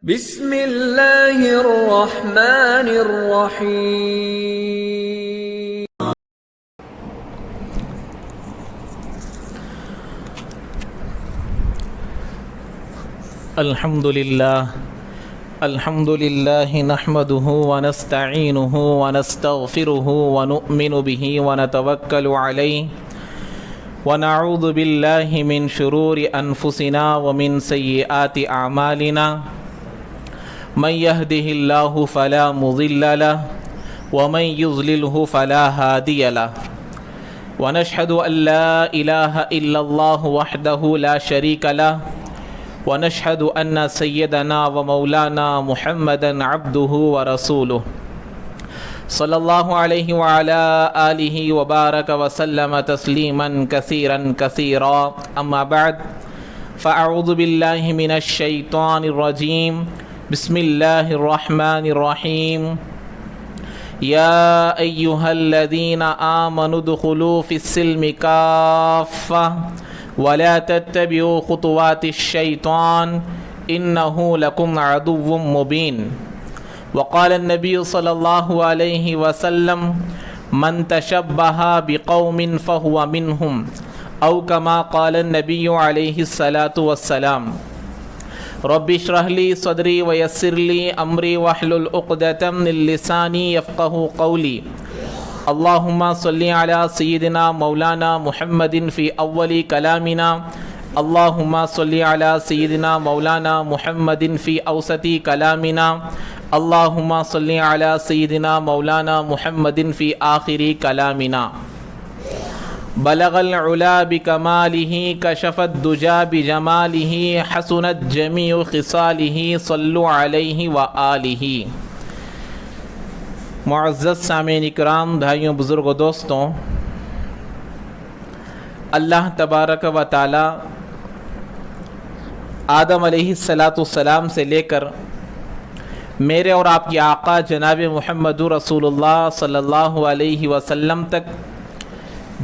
بسم اللہ الرحمن الرحیم۔ الحمد للہ نحمده ونستعینه ونستغفره ونؤمن به ونتوکل علیہ ونعوذ باللہ من شرور انفسنا ومن سیئات اعمالنا من يهده الله فلا مضل له ومن يضلله فلا هادي له ونشهد أن لا إله إلا الله وحده لا شريك له ونشهد أن سيدنا ومولانا محمدا عبده ورسوله صلى الله عليه وعلى آله وبارك وسلم تسليما كثيرا أما بعد فأعوذ بالله من الشيطان الرجيم بسم اللہ الرحمن الرحیم۔ یا ایہا الذین آمنوا ادخلوا فی السلم کافہ ولا تتبعوا خطوات الشیطان انہ لکم عدو مبین۔ وقال النبی صلی اللہ علیہ وسلم من تشبہ بقوم فہو منہم او کما قال النبی علیہ الصلاۃ والسلام۔ رب اشرح لی صدری ویسر لی امری واحلل عقدۃ من لسانی یفقہوا قولی۔ اللہم صلی علی سیدنا مولانا محمد فی اول کلامنا، اللہم صلی علی سیدنا مولانا محمد فی اوسط کلامنا، اللہم صلی علی سیدنا مولانا محمد فی آخر کلامنا۔ بلغ العلا بکمالہ کشف الدجا بجمالہ حسنت جمیع خصالہ صلوا علیہ وآلہ۔ معزز سامعین اکرام، بھائیوں، بزرگوں، دوستوں، اللہ تبارک و تعالی آدم علیہ السلام سے لے کر میرے اور آپ کے آقا جناب محمد رسول اللہ صلی اللہ علیہ وسلم تک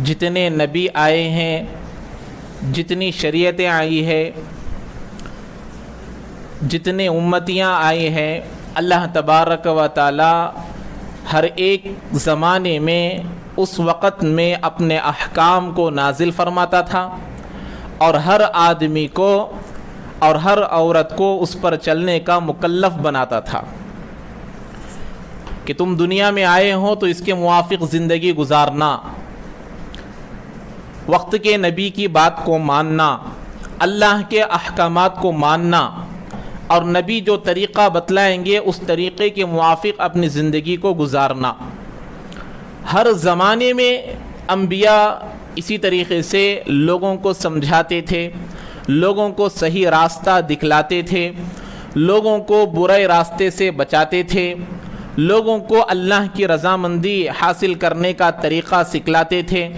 جتنے نبی آئے ہیں، جتنی شریعتیں آئی ہیں، جتنے امتیاں آئے ہیں، اللہ تبارک و تعالی ہر ایک زمانے میں اس وقت میں اپنے احکام کو نازل فرماتا تھا اور ہر آدمی کو اور ہر عورت کو اس پر چلنے کا مکلف بناتا تھا کہ تم دنیا میں آئے ہو تو اس کے موافق زندگی گزارنا، وقت کے نبی کی بات کو ماننا، اللہ کے احکامات کو ماننا، اور نبی جو طریقہ بتلائیں گے اس طریقے کے موافق اپنی زندگی کو گزارنا۔ ہر زمانے میں انبیاء اسی طریقے سے لوگوں کو سمجھاتے تھے، لوگوں کو صحیح راستہ دکھلاتے تھے، لوگوں کو برے راستے سے بچاتے تھے، لوگوں کو اللہ کی رضامندی حاصل کرنے کا طریقہ سکھلاتے تھے۔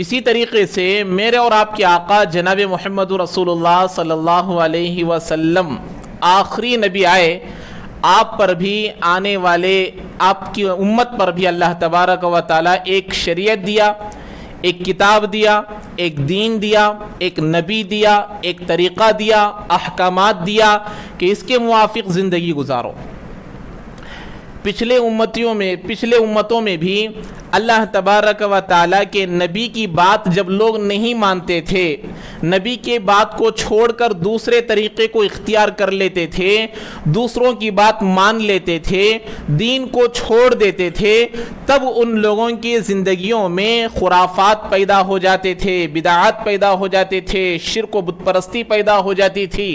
اسی طریقے سے میرے اور آپ کے آقا جناب محمد رسول اللہ صلی اللہ علیہ وسلم آخری نبی آئے، آپ پر بھی آنے والے آپ کی امت پر بھی اللہ تبارک و تعالی ایک شریعت دیا، ایک کتاب دیا، ایک دین دیا، ایک نبی دیا، ایک طریقہ دیا، احکامات دیا کہ اس کے موافق زندگی گزارو۔ پچھلے امتوں میں بھی اللہ تبارک و تعالیٰ کے نبی کی بات جب لوگ نہیں مانتے تھے، نبی کے بات کو چھوڑ کر دوسرے طریقے کو اختیار کر لیتے تھے، دوسروں کی بات مان لیتے تھے، دین کو چھوڑ دیتے تھے، تب ان لوگوں کی زندگیوں میں خرافات پیدا ہو جاتے تھے، بدعات پیدا ہو جاتے تھے، شرک و بت پرستی پیدا ہو جاتی تھی۔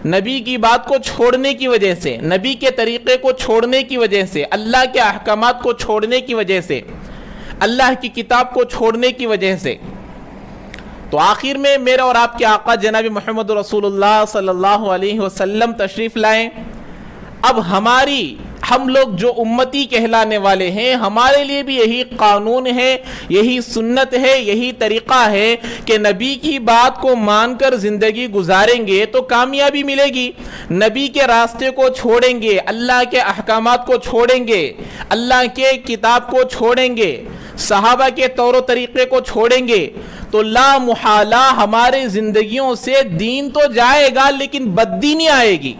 نبی کی بات کو چھوڑنے کی وجہ سے، نبی کے طریقے کو چھوڑنے کی وجہ سے، اللہ کے احکامات کو چھوڑنے کی وجہ سے، اللہ کی کتاب کو چھوڑنے کی وجہ سے، تو آخر میں میرے اور آپ کے آقا جناب محمد رسول اللہ صلی اللہ علیہ وسلم تشریف لائیں۔ اب ہم لوگ جو امتی کہلانے والے ہیں، ہمارے لیے بھی یہی قانون ہے، یہی سنت ہے، یہی طریقہ ہے کہ نبی کی بات کو مان کر زندگی گزاریں گے تو کامیابی ملے گی، نبی کے راستے کو چھوڑیں گے، اللہ کے احکامات کو چھوڑیں گے، اللہ کے کتاب کو چھوڑیں گے، صحابہ کے طور و طریقے کو چھوڑیں گے تو لا محالہ ہمارے زندگیوں سے دین تو جائے گا لیکن بددینی آئے گی.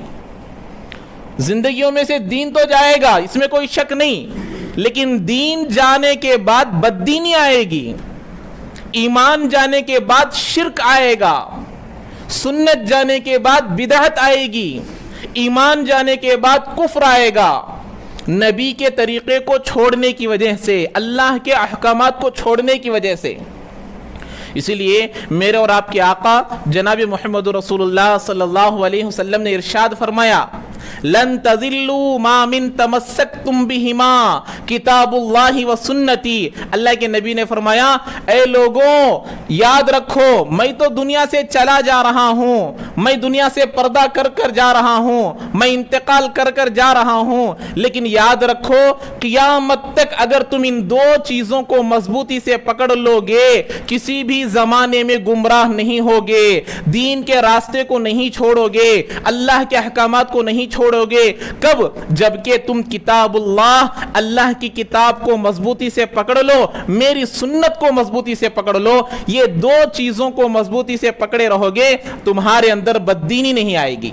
زندگیوں میں سے دین تو جائے گا، اس میں کوئی شک نہیں، لیکن دین جانے کے بعد بددینی آئے گی، ایمان جانے کے بعد شرک آئے گا، سنت جانے کے بعد بدعت آئے گی، ایمان جانے کے بعد کفر آئے گا، نبی کے طریقے کو چھوڑنے کی وجہ سے، اللہ کے احکامات کو چھوڑنے کی وجہ سے. اسی لیے میرے اور آپ کے آقا جناب محمد رسول اللہ صلی اللہ علیہ وسلم نے ارشاد فرمایا لن تضلوا ما من تمسکتم بہما کتاب اللہ و سنتی. اللہ کے نبی نے فرمایا اے لوگوں یاد رکھو میں تو دنیا سے چلا جا رہا ہوں، میں دنیا سے پردہ کر کر جا رہا ہوں، میں انتقال کر کر جا رہا ہوں، لیکن یاد رکھو قیامت تک اگر تم ان دو چیزوں کو مضبوطی سے پکڑ لو گے کسی بھی زمانے میں گمراہ نہیں ہوگے، دین کے راستے کو نہیں چھوڑو گے، اللہ کے احکامات کو نہیں چھوڑو گے. کب؟ جبکہ تم کتاب اللہ کی کتاب کو مضبوطی سے پکڑ لو، میری سنت کو مضبوطی سے پکڑ لو. یہ دو چیزوں کو مضبوطی سے پکڑے رہو گے تمہارے اندر بددینی نہیں آئے گی.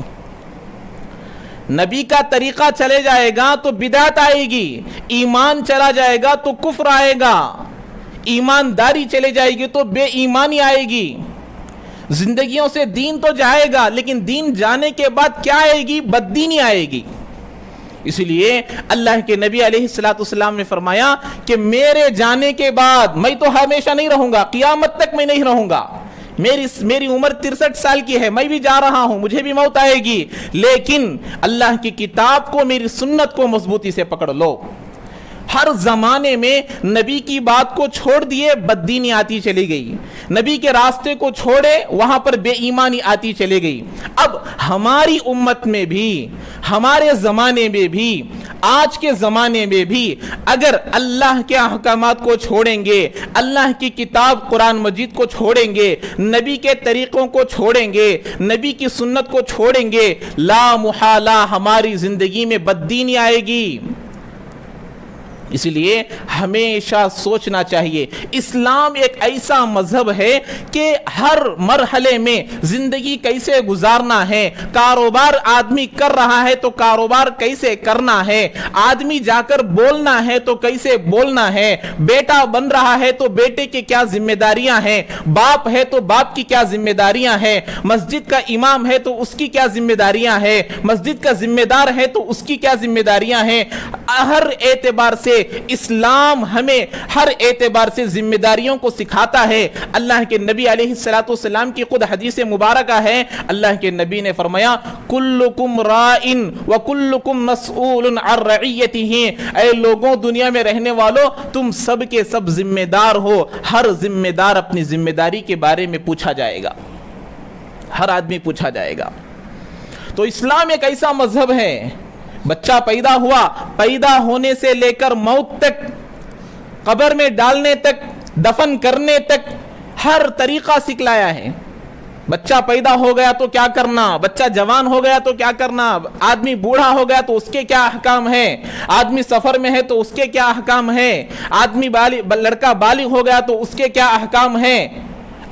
نبی کا طریقہ چلے جائے گا تو بدعت آئے گی، ایمان چلا جائے گا تو کفر آئے گا، ایمانداری چلے جائے گی تو بے ایمانی آئے گی. زندگیوں سے دین تو جائے گا لیکن دین جانے کے بعد کیا آئے گی؟ بددینی آئے گی. اسی لیے اللہ کے نبی علیہ السلام نے فرمایا کہ میرے جانے کے بعد میں تو ہمیشہ نہیں رہوں گا، قیامت تک میں نہیں رہوں گا. میری عمر 63 سال کی ہے، میں بھی جا رہا ہوں، مجھے بھی موت آئے گی، لیکن اللہ کی کتاب کو میری سنت کو مضبوطی سے پکڑ لو. ہر زمانے میں نبی کی بات کو چھوڑ دیے بددینی آتی چلی گئی، نبی کے راستے کو چھوڑے وہاں پر بے ایمانی آتی چلی گئی. اب ہماری امت میں بھی، ہمارے زمانے میں بھی، آج کے زمانے میں بھی اگر اللہ کے احکامات کو چھوڑیں گے، اللہ کی کتاب قرآن مجید کو چھوڑیں گے، نبی کے طریقوں کو چھوڑیں گے، نبی کی سنت کو چھوڑیں گے، لا محالہ ہماری زندگی میں بددینی آئے گی. اسی لیے ہمیشہ سوچنا چاہیے اسلام ایک ایسا مذہب ہے کہ ہر مرحلے میں زندگی کیسے گزارنا ہے. کاروبار آدمی کر رہا ہے تو کاروبار کیسے کرنا ہے، آدمی جا کر بولنا ہے تو کیسے بولنا ہے، بیٹا بن رہا ہے تو بیٹے کی کیا ذمہ داریاں ہیں، باپ ہے تو باپ کی کیا ذمہ داریاں ہیں، مسجد کا امام ہے تو اس کی کیا ذمہ داریاں ہیں، مسجد کا ذمہ دار ہے تو اس کی کیا ذمہ داریاں ہیں. ہر اعتبار سے اسلام ہمیں ہر اعتبار سے ذمہ داریوں کو سکھاتا ہے. اللہ کے نبی علیہ السلام کی خود حدیث مبارکہ ہے، اللہ کے نبی نے فرمایا کلکم رائن وکلکم مسئول عن رعیتہ. اے لوگوں دنیا میں رہنے والوں تم سب کے سب ذمہ دار ہو، ہر ذمہ دار اپنی ذمہ داری کے بارے میں پوچھا جائے گا، ہر آدمی پوچھا جائے گا. تو اسلام ایک ایسا مذہب ہے، بچہ پیدا ہوا، پیدا ہونے سے لے کر موت تک، قبر میں ڈالنے تک، دفن کرنے تک ہر طریقہ سکھلایا ہے. بچہ پیدا ہو گیا تو کیا کرنا، بچہ جوان ہو گیا تو کیا کرنا، آدمی بوڑھا ہو گیا تو اس کے کیا احکام ہیں، آدمی سفر میں ہے تو اس کے کیا احکام ہیں، آدمی لڑکا بالغ ہو گیا تو اس کے کیا احکام ہیں،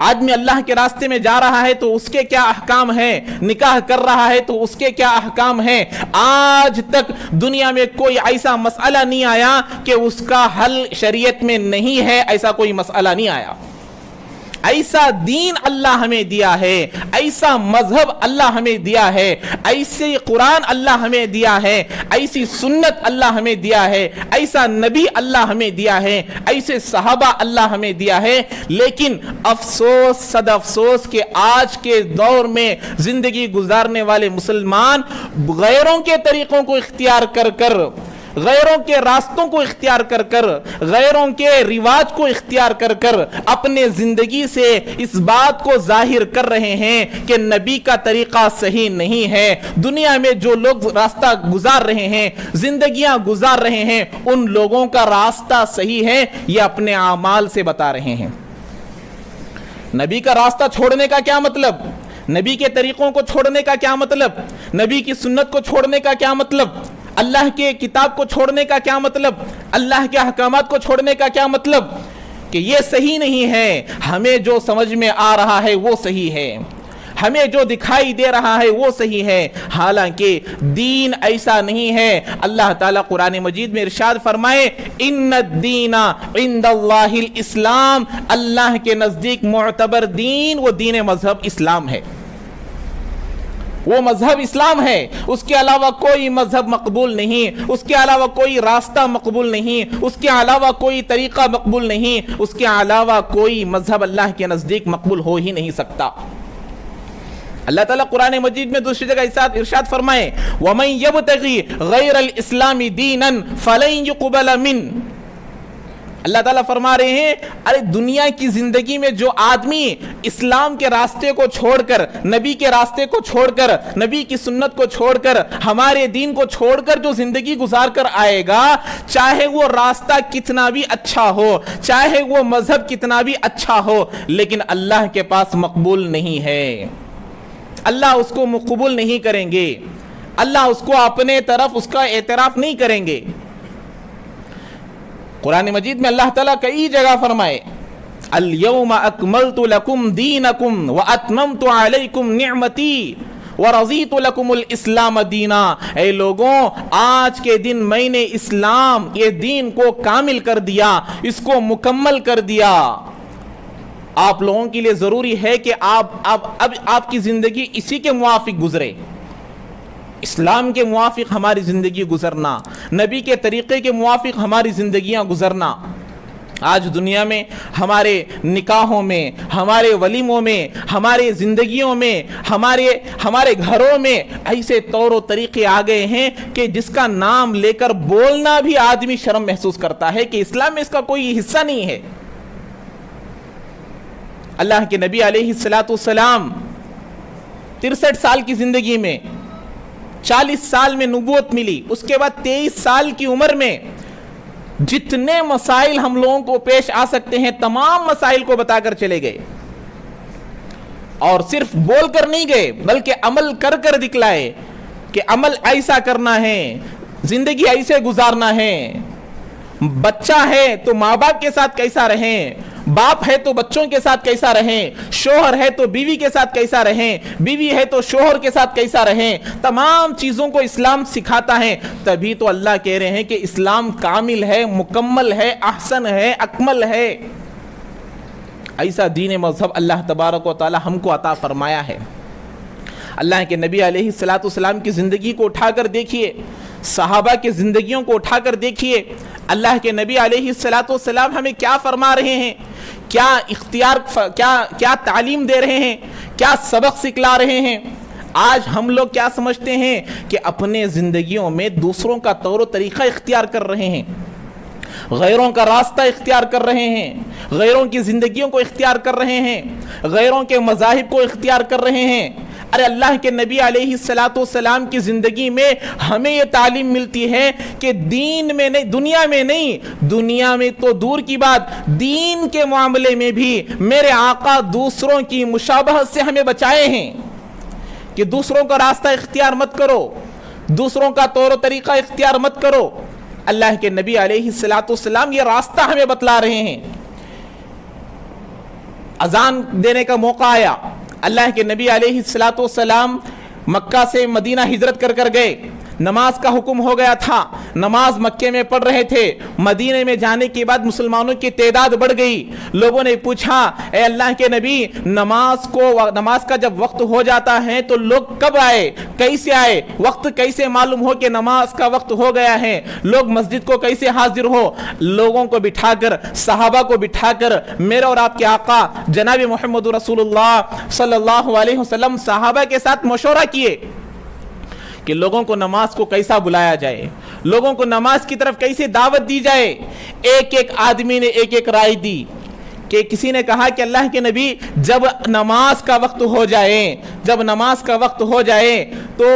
آدمی اللہ کے راستے میں جا رہا ہے تو اس کے کیا احکام ہیں، نکاح کر رہا ہے تو اس کے کیا احکام ہیں. آج تک دنیا میں کوئی ایسا مسئلہ نہیں آیا کہ اس کا حل شریعت میں نہیں ہے، ایسا کوئی مسئلہ نہیں آیا. ایسا دین اللہ ہمیں دیا ہے، ایسا مذہب اللہ ہمیں دیا ہے، ایسے قرآن اللہ ہمیں دیا ہے، ایسی سنت اللہ ہمیں دیا ہے، ایسا نبی اللہ ہمیں دیا ہے، ایسے صحابہ اللہ ہمیں دیا ہے. لیکن افسوس صد افسوس کہ آج کے دور میں زندگی گزارنے والے مسلمان غیروں کے طریقوں کو اختیار کر کر، غیروں کے راستوں کو اختیار کر کر، غیروں کے رواج کو اختیار کر کر اپنے زندگی سے اس بات کو ظاہر کر رہے ہیں کہ نبی کا طریقہ صحیح نہیں ہے. دنیا میں جو لوگ راستہ گزار رہے ہیں، زندگیاں گزار رہے ہیں، ان لوگوں کا راستہ صحیح ہے، یہ اپنے اعمال سے بتا رہے ہیں. نبی کا راستہ چھوڑنے کا کیا مطلب، نبی کے طریقوں کو چھوڑنے کا کیا مطلب، نبی کی سنت کو چھوڑنے کا کیا مطلب، اللہ کے کتاب کو چھوڑنے کا کیا مطلب، اللہ کے احکامات کو چھوڑنے کا کیا مطلب، کہ یہ صحیح نہیں ہے، ہمیں جو سمجھ میں آ رہا ہے وہ صحیح ہے، ہمیں جو دکھائی دے رہا ہے وہ صحیح ہے، حالانکہ دین ایسا نہیں ہے۔ اللہ تعالیٰ قرآن مجید میں ارشاد فرمائے ان الدین عند اللہ الاسلام، اللہ کے نزدیک معتبر دین وہ دین مذہب اسلام ہے، وہ مذہب اسلام ہے، اس کے علاوہ کوئی مذہب مقبول نہیں، اس کے علاوہ کوئی راستہ مقبول نہیں، اس کے علاوہ کوئی طریقہ مقبول نہیں، اس کے علاوہ کوئی مذہب اللہ کے نزدیک مقبول ہو ہی نہیں سکتا۔ اللہ تعالیٰ قرآن مجید میں دوسری جگہ ارشاد فرمائے وَمَن يَبْتَغِي غَيْرَ الْإِسْلَامِ دِينًا فَلَن يُقْبَلَ مِنْهُ۔ اللہ تعالیٰ فرما رہے ہیں ارے دنیا کی زندگی میں جو آدمی اسلام کے راستے کو چھوڑ کر، نبی کے راستے کو چھوڑ کر، نبی کی سنت کو چھوڑ کر، ہمارے دین کو چھوڑ کر جو زندگی گزار کر آئے گا، چاہے وہ راستہ کتنا بھی اچھا ہو، چاہے وہ مذہب کتنا بھی اچھا ہو، لیکن اللہ کے پاس مقبول نہیں ہے، اللہ اس کو قبول نہیں کریں گے، اللہ اس کو اپنے طرف اس کا اعتراف نہیں کریں گے۔ قرآن مجید میں اللہ تعالیٰ کئی جگہ فرمائے اليوم اکملت لکم دینکم واتممت علیکم نعمتی ورضیت لکم الاسلام دینا۔ اے لوگوں، آج کے دن میں نے اسلام یہ دین کو کامل کر دیا، اس کو مکمل کر دیا۔ آپ لوگوں کے لیے ضروری ہے کہ آپ کی زندگی اسی کے موافق گزرے، اسلام کے موافق ہماری زندگی گزرنا، نبی کے طریقے کے موافق ہماری زندگیاں گزرنا۔ آج دنیا میں ہمارے نکاحوں میں، ہمارے ولیموں میں، ہمارے زندگیوں میں، ہمارے گھروں میں ایسے طور و طریقے آ گئے ہیں کہ جس کا نام لے کر بولنا بھی آدمی شرم محسوس کرتا ہے کہ اسلام میں اس کا کوئی حصہ نہیں ہے۔ اللہ کے نبی علیہ السلام 63 سال کی زندگی میں 40 سال میں نبوت ملی، اس کے بعد 23 سال کی عمر میں جتنے مسائل ہم لوگوں کو پیش آ سکتے ہیں تمام مسائل کو بتا کر چلے گئے، اور صرف بول کر نہیں گئے بلکہ عمل کر کر دکھلائے کہ عمل ایسا کرنا ہے، زندگی ایسے گزارنا ہے۔ بچہ ہے تو ماں باپ کے ساتھ کیسا رہیں، باپ ہے تو بچوں کے ساتھ کیسا رہیں، شوہر ہے تو بیوی کے ساتھ کیسا رہیں، بیوی ہے تو شوہر کے ساتھ کیسا رہیں، تمام چیزوں کو اسلام سکھاتا ہے۔ تبھی تو اللہ کہہ رہے ہیں کہ اسلام کامل ہے، مکمل ہے، احسن ہے، اکمل ہے۔ ایسا دین مذہب اللہ تبارک و تعالی ہم کو عطا فرمایا ہے۔ اللہ کے نبی علیہ السلام کی زندگی کو اٹھا کر دیکھیے، صحابہ کی زندگیوں کو اٹھا کر دیکھیے، اللہ کے نبی علیہ السلام ہمیں کیا فرما رہے ہیں، کیا تعلیم دے رہے ہیں، کیا سبق سکھلا رہے ہیں۔ آج ہم لوگ کیا سمجھتے ہیں کہ اپنے زندگیوں میں دوسروں کا طور و طریقہ اختیار کر رہے ہیں، غیروں کا راستہ اختیار کر رہے ہیں، غیروں کی زندگیوں کو اختیار کر رہے ہیں، غیروں کے مذاہب کو اختیار کر رہے ہیں۔ ارے اللہ کے نبی علیہ السلام کی زندگی میں ہمیں یہ تعلیم ملتی ہے کہ دین میں نہیں، دنیا میں تو دور کی بات، دین کے معاملے میں بھی میرے آقا دوسروں کی مشابہت سے ہمیں بچائے ہیں کہ دوسروں کا راستہ اختیار مت کرو، دوسروں کا طور و طریقہ اختیار مت کرو۔ اللہ کے نبی علیہ السلام یہ راستہ ہمیں بتلا رہے ہیں۔ اذان دینے کا موقع آیا، اللہ کے نبی علیہ السلام مکہ سے مدینہ ہجرت کر گئے، نماز کا حکم ہو گیا تھا، نماز مکے میں پڑھ رہے تھے۔ مدینے میں جانے کے بعد مسلمانوں کی تعداد بڑھ گئی، لوگوں نے پوچھا اے اللہ کے نبی، نماز کا جب وقت ہو جاتا ہے تو لوگ کب آئے، کیسے آئے، وقت کیسے معلوم ہو کہ نماز کا وقت ہو گیا ہے، لوگ مسجد کو کیسے حاضر ہو؟ لوگوں کو بٹھا کر، صحابہ کو بٹھا کر، میرے اور آپ کے آقا جناب محمد رسول اللہ صلی اللہ علیہ وسلم صحابہ کے ساتھ مشورہ کیے کہ لوگوں کو نماز کو کیسا بلایا جائے، لوگوں کو نماز کی طرف کیسے دعوت دی جائے۔ ایک آدمی نے ایک رائے دی کہ کسی نے کہا کہ اللہ کے نبی، جب نماز کا وقت ہو جائے تو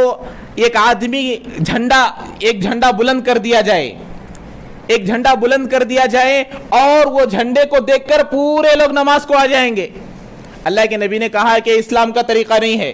ایک جھنڈا بلند کر دیا جائے، اور وہ جھنڈے کو دیکھ کر پورے لوگ نماز کو آ جائیں گے۔ اللہ کے نبی نے کہا کہ اسلام کا طریقہ نہیں ہے۔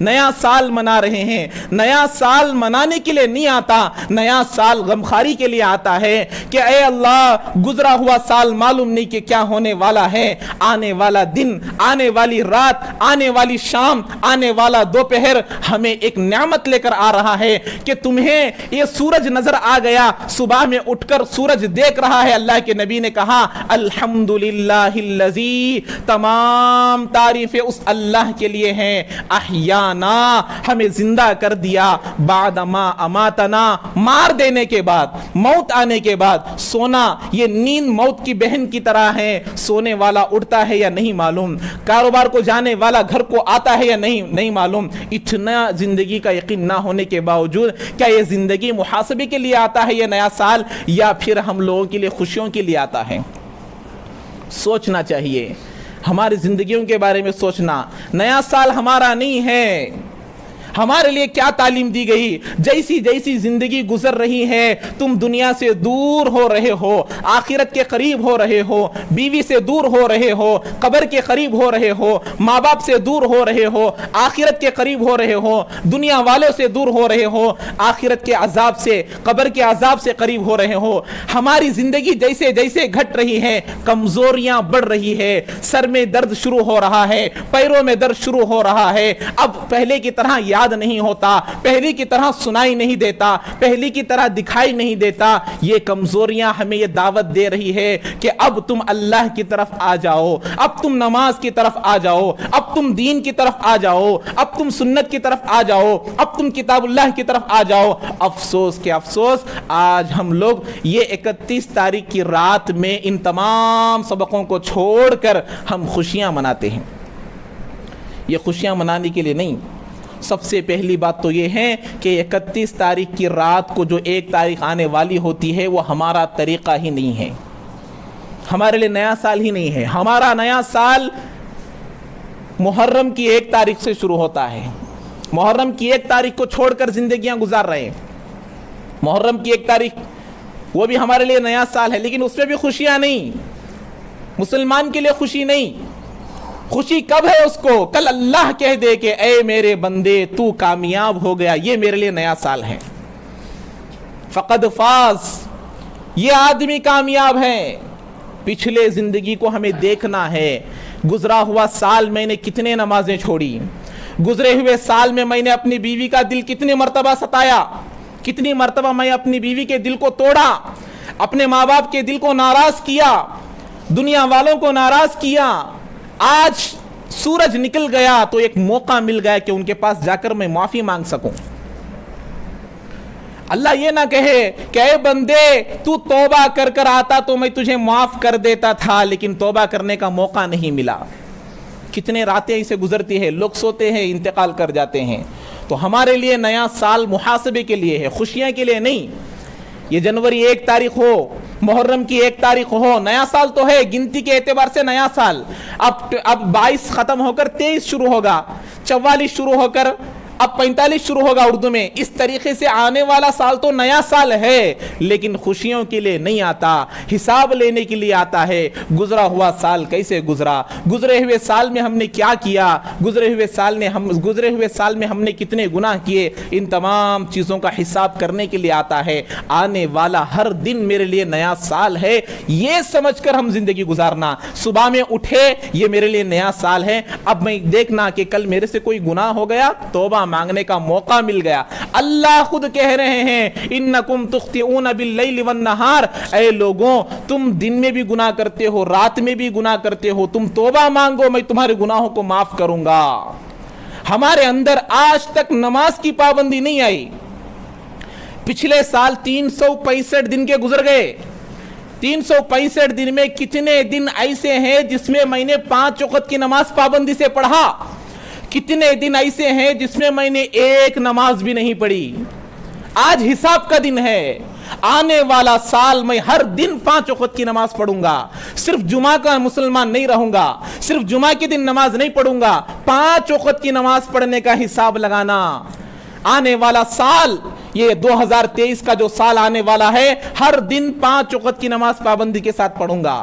نیا سال منا رہے ہیں. نیا سال منانے کے لیے نہیں آتا, نیا سال غمخاری کے لیے آتا ہے کہ اے اللہ گزرا ہوا سال معلوم نہیں کہ کیا ہونے والا ہے. آنے والا دن, آنے والی رات, آنے والی شام, آنے والا دوپہر ہمیں ایک نعمت لے کر آ رہا ہے کہ تمہیں یہ سورج نظر آ گیا, صبح میں اٹھ کر سورج دیکھ رہا ہے. اللہ کے نبی نے کہا الحمدللہ الذی, تمام تعریفیں اس اللہ کے لیے ہیں, احیانا, ہمیں زندہ کر دیا, بعد ما اماتنا, مار دینے کے بعد, موت آنے کے بعد. سونا یہ نیند موت کی بہن کی طرح ہے, سونے والا اٹھتا ہے یا نہیں معلوم, کاروبار کو جانے والا گھر کو آتا ہے یا نہیں معلوم. اتنا زندگی کا یقین نہ ہونے کے باوجود کیا یہ زندگی محاسبے کے لیے آتا ہے یہ نیا سال, یا پھر ہم لوگوں کے لیے خوشیوں کے لیے آتا ہے؟ سوچنا چاہیے, ہماری زندگیوں کے بارے میں سوچنا. نیا سال ہمارا نہیں ہے. ہمارے لیے کیا تعلیم دی گئی؟ جیسی جیسی زندگی گزر رہی ہے تم دنیا سے دور ہو رہے ہو, آخرت کے قریب ہو رہے ہو, بیوی سے دور ہو رہے ہو, قبر کے قریب ہو رہے ہو, ماں باپ سے دور ہو رہے ہو, آخرت کے قریب ہو رہے ہو, دنیا والوں سے دور ہو رہے ہو, آخرت کے عذاب سے, قبر کے عذاب سے قریب ہو رہے ہو. ہماری زندگی جیسے جیسے گھٹ رہی ہے, کمزوریاں بڑھ رہی ہے, سر میں درد شروع ہو رہا ہے, پیروں میں درد شروع ہو رہا ہے. اب پہلے کی طرح یاد نہیں ہوتا, پہلی کی طرح سنائی نہیں دیتا, پہلی کی طرح دکھائی نہیں دیتا. یہ کمزوریاں ہمیں یہ دعوت دے رہی ہے کہ اب تم اللہ کی طرف آ جاؤ, اب تم نماز کی طرف آ جاؤ, اب تم دین کی طرف آ جاؤ, اب تم سنت کی طرف آ جاؤ, اب تم کتاب اللہ کی طرف آ جاؤ. افسوس کہ افسوس, آج ہم لوگ یہ 31 تاریخ کی رات میں ان تمام سبقوں کو چھوڑ کر ہم خوشیاں مناتے ہیں. یہ خوشیاں منانے کے لیے نہیں. سب سے پہلی بات تو یہ ہے کہ 31 تاریخ کی رات کو جو 1 تاریخ آنے والی ہوتی ہے وہ ہمارا طریقہ ہی نہیں ہے, ہمارے لیے نیا سال ہی نہیں ہے. ہمارا نیا سال محرم کی 1 تاریخ سے شروع ہوتا ہے. محرم کی 1 تاریخ کو چھوڑ کر زندگیاں گزار رہے ہیں. محرم کی 1 تاریخ وہ بھی ہمارے لیے نیا سال ہے, لیکن اس میں بھی خوشیاں نہیں. مسلمان کے لیے خوشی نہیں. خوشی کب ہے اس کو؟ کل اللہ کہہ دے کہ اے میرے بندے تو کامیاب ہو گیا, یہ میرے لیے نیا سال ہے. فقد فاز, یہ آدمی کامیاب ہے. پچھلے زندگی کو ہمیں دیکھنا ہے. گزرا ہوا سال میں نے کتنے نمازیں چھوڑی, گزرے ہوئے سال میں نے اپنی بیوی کا دل کتنی مرتبہ ستایا, کتنی مرتبہ میں اپنی بیوی کے دل کو توڑا, اپنے ماں باپ کے دل کو ناراض کیا, دنیا والوں کو ناراض کیا. آج سورج نکل گیا تو ایک موقع مل گیا کہ ان کے پاس جا کر میں معافی مانگ سکوں. اللہ یہ نہ کہے کہ اے بندے تو توبہ کر کر آتا تو میں تجھے معاف کر دیتا تھا, لیکن توبہ کرنے کا موقع نہیں ملا. کتنے راتیں اسے گزرتی ہیں, لوگ سوتے ہیں, انتقال کر جاتے ہیں. تو ہمارے لیے نیا سال محاسبے کے لیے ہے, خوشیاں کے لیے نہیں. یہ جنوری 1 تاریخ ہو, محرم کی 1 تاریخ ہو, نیا سال تو ہے, گنتی کے اعتبار سے نیا سال. اب 22 ختم ہو کر 23 شروع ہوگا, 44 شروع ہو کر اب 45 شروع ہوگا اردو میں. اس طریقے سے آنے والا سال تو نیا سال ہے, لیکن خوشیوں کے لیے نہیں آتا, حساب لینے کے لیے آتا ہے. گزرا ہوا سال کیسے گزرا, گزرے ہوئے سال میں ہم نے کیا کیا, گزرے ہوئے سال میں ہم نے کتنے گناہ کیے, ان تمام چیزوں کا حساب کرنے کے لیے آتا ہے. آنے والا ہر دن میرے لیے نیا سال ہے, یہ سمجھ کر ہم زندگی گزارنا. صبح میں اٹھے یہ میرے لیے نیا سال ہے. اب میں دیکھنا کہ کل میرے سے کوئی گناہ ہو گیا, توبہ مانگنے کا موقع مل گیا. اللہ خود کہہ رہے ہیں انکم تخطئون باللیل والنہار, اے لوگوں تم دن میں بھی گناہ کرتے ہو, رات میں بھی گناہ کرتے ہو, تم توبہ مانگو میں تمہارے گناہوں کو معاف کروں گا. ہمارے اندر آج تک نماز کی پابندی نہیں آئی. پچھلے سال 365 دن کے گزر گئے. 365 دن میں کتنے دن ایسے ہیں جس میں میں نے 5 وقت کی نماز پابندی سے پڑھا, کتنے دن ایسے ہیں جس میں میں نے 1 نماز بھی نہیں پڑھی. آج حساب کا دن ہے. آنے والا سال میں ہر دن 5 وقت کی نماز پڑھوں گا. صرف جمعہ کا مسلمان نہیں رہوں گا, صرف جمعہ کے دن نماز نہیں پڑھوں گا, 5 وقت کی نماز پڑھنے کا حساب لگانا. آنے والا سال یہ 2023 کا جو سال آنے والا ہے, ہر دن 5 وقت کی نماز پابندی کے ساتھ پڑھوں گا.